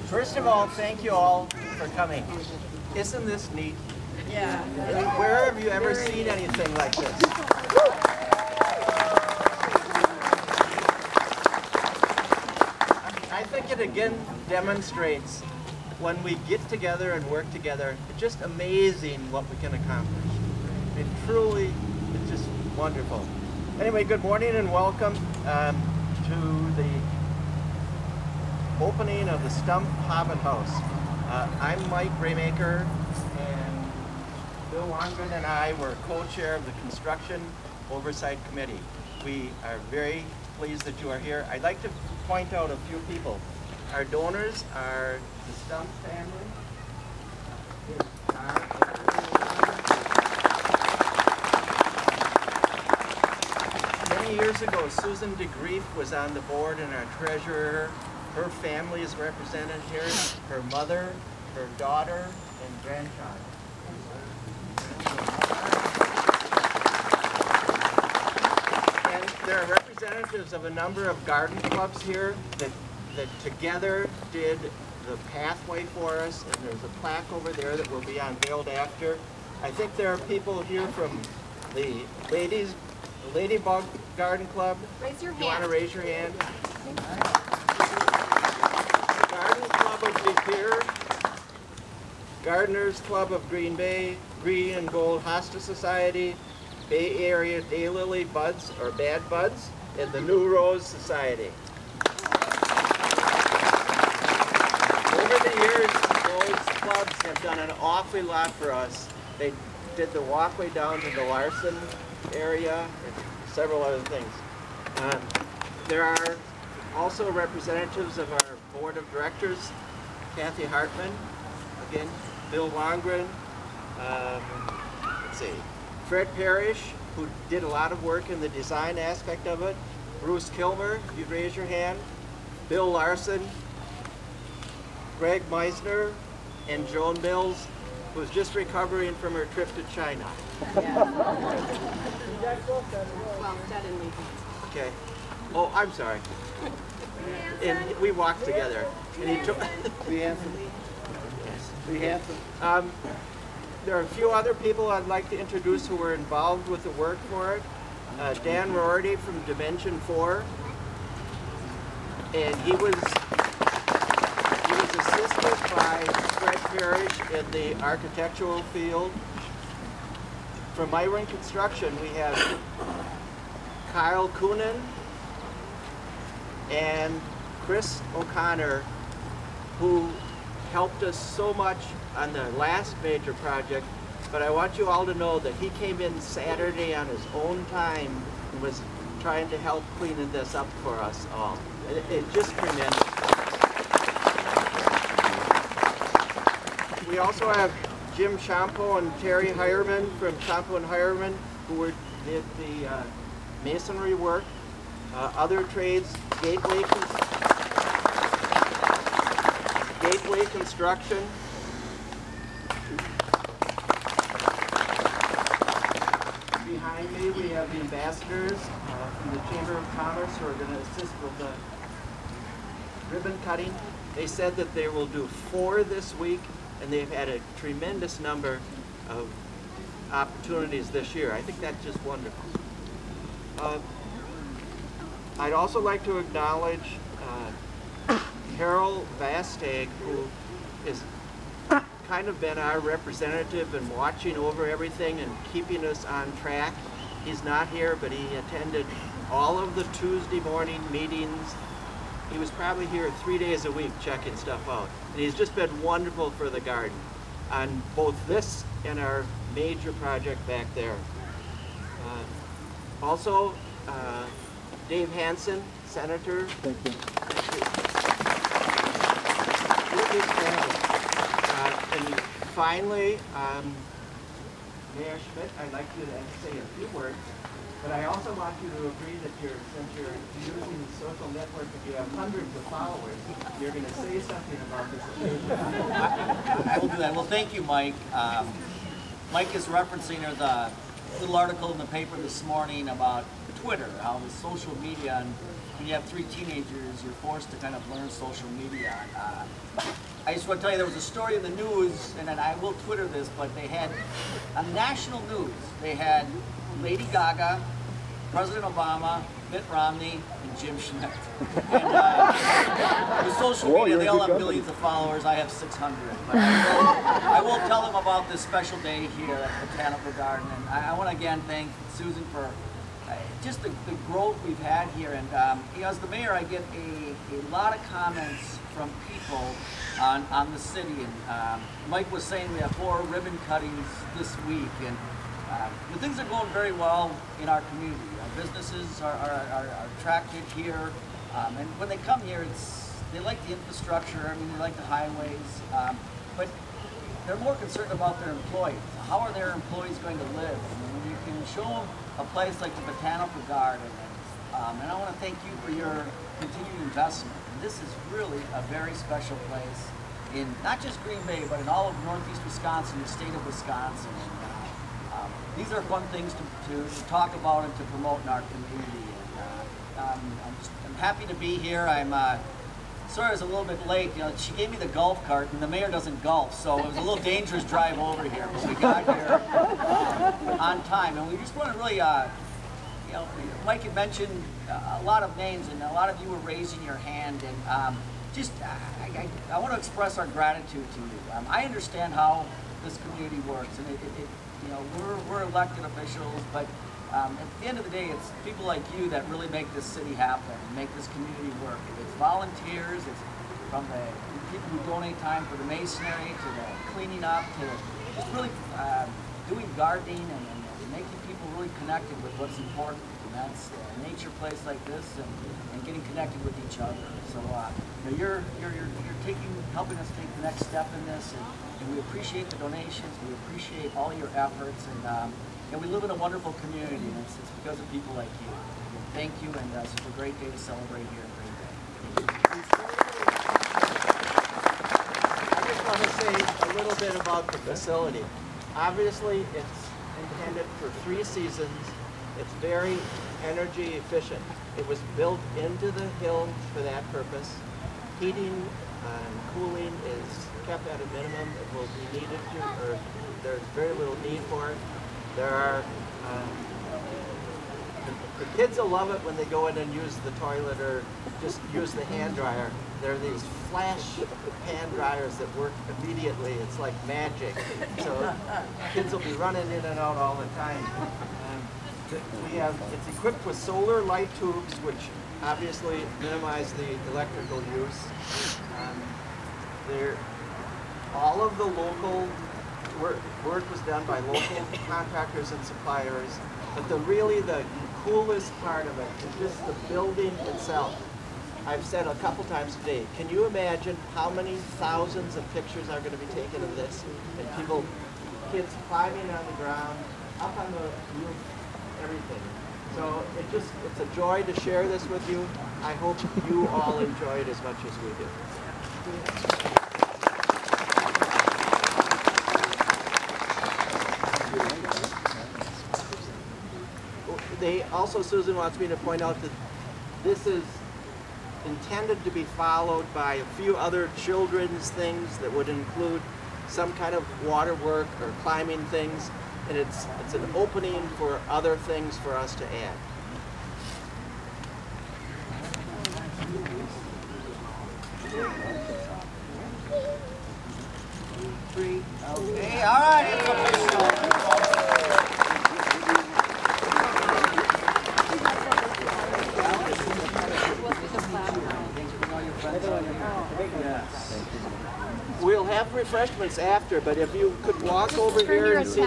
First of all, thank you all for coming. Isn't this neat? Yeah. Where have you ever seen anything like this? I think it again demonstrates when we get together and work together, it's just amazing what we can accomplish. I mean, truly, it's just wonderful. Anyway, good morning and welcome to the opening of the Stumpf Hobbit House. I'm Mike Raymaker, and Bill Longren and I were co-chair of the Construction Oversight Committee. We are very pleased that you are here. I'd like to point out a few people. Our donors are the Stumpf family. Many years ago, Susan DeGrief was on the board and our treasurer. Her family is represented here, her mother, her daughter, and grandchild. And there are representatives of a number of garden clubs here that together did the pathway for us, and there's a plaque over there that will be unveiled after. I think there are people here from the Ladybug Garden Club. Raise your hand. You want to raise your hand? The Garden Club of De Pere, Gardeners Club of Green Bay, Green and Gold Hosta Society, Bay Area Daylily Buds or Bad Buds, and the New Rose Society. Over the years, those clubs have done an awfully lot for us. They did the walkway down to the Larson area and several other things. There are also representatives of our board of directors, Kathy Hartman, again, Bill Longren, let's see, Fred Parrish, who did a lot of work in the design aspect of it, Bruce Kilmer, if you'd raise your hand, Bill Larson, Greg Meisner, and Joan Mills, who's just recovering from her trip to China. Okay. Oh, I'm sorry. And we walked together. And he took. Be handsome. Yes. Be handsome. There are a few other people I'd like to introduce who were involved with the work for it. Dan Rorty from Dimension 4, and he was assisted by Fred Parrish in the architectural field. From Myron Construction, we have Kyle Coonan and Chris O'Connor, who helped us so much on the last major project, but I want you all to know that he came in Saturday on his own time and was trying to help cleaning this up for us all. It's just tremendous. We also have Jim Champo and Terry Hireman from Champo and Hireman, who did the masonry work, other trades, gateway construction. Behind me we have the ambassadors from the Chamber of Commerce who are going to assist with the ribbon cutting. They said that they will do 4 this week, and they've had a tremendous number of opportunities this year. I think that's just wonderful. I'd also like to acknowledge Harold Vastag, who has kind of been our representative and watching over everything and keeping us on track. He's not here, but he attended all of the Tuesday morning meetings. He was probably here 3 days a week checking stuff out. And he's just been wonderful for the garden on both this and our major project back there. Also, Dave Hansen, Senator. Thank you. And finally, Mayor Schmidt, I'd like you to say a few words. But I also want you to agree that since you're using the social network, if you have hundreds of followers, you're going to say something about this occasion. I will do that. Well, thank you, Mike. Mike is referencing the little article in the paper this morning about Twitter, how the social media, and when you have 3 teenagers, you're forced to kind of learn social media. I just want to tell you, there was a story in the news, and then I will Twitter this, but they had, on national news, they had Lady Gaga, President Obama, Mitt Romney, and Jim Schmidt. And with social media, they all have millions of followers. I have 600. But I will tell them about this special day here at the Botanical Garden. And I want to again thank Susan for just the growth we've had here. And you know, as the mayor, I get a lot of comments from people on the city. And Mike was saying we have 4 ribbon cuttings this week. And the things are going very well in our community. Our businesses are attracted here, and when they come here, they like the infrastructure. I mean, they like the highways, but they're more concerned about their employees. How are their employees going to live? I mean, when you can show them a place like the Botanical Garden, and I want to thank you for your continued investment. And this is really a very special place in not just Green Bay, but in all of Northeast Wisconsin, the state of Wisconsin. These are fun things to talk about and to promote in our community. And, I'm happy to be here. I'm sorry I was a little bit late. You know, she gave me the golf cart, and the mayor doesn't golf, so it was a little dangerous drive over here. But we got here on time, and we just want to really, you know, Mike had mentioned a lot of names, and a lot of you were raising your hand, and I want to express our gratitude to you. I understand how this community works, and you know, we're elected officials, but at the end of the day, it's people like you that really make this city happen and make this community work. It's volunteers, it's from the people who donate time for the masonry, to the cleaning up, to just really doing gardening and making people really connected with what's important. And that's a nature place like this, and getting connected with each other. So you know, you're helping us take the next step in this, and we appreciate the donations. We appreciate all your efforts, and we live in a wonderful community, and it's because of people like you. Thank you, and it's a great day to celebrate here in Green Bay. I just want to say a little bit about the facility. Obviously, it's intended for 3 seasons. It's very energy efficient. It was built into the hill for that purpose. Heating and cooling is kept at a minimum. It will be needed to, or there's very little need for it. There are, the kids will love it when they go in and use the toilet or just use the hand dryer. There are these flash hand dryers that work immediately. It's like magic. So kids will be running in and out all the time. It's equipped with solar light tubes, which obviously minimize the electrical use. All of the local work was done by local contractors and suppliers, but really the coolest part of it is just the building itself. I've said a couple times today, can you imagine how many thousands of pictures are going to be taken of this? And kids climbing on the ground, up on the roof, everything. So it's a joy to share this with you. I hope you all enjoy it as much as we do. Susan wants me to point out that this is intended to be followed by a few other children's things that would include some kind of water work or climbing things, and it's an opening for other things for us to add. Okay, all right. We'll have refreshments after, but if you could walk over here and see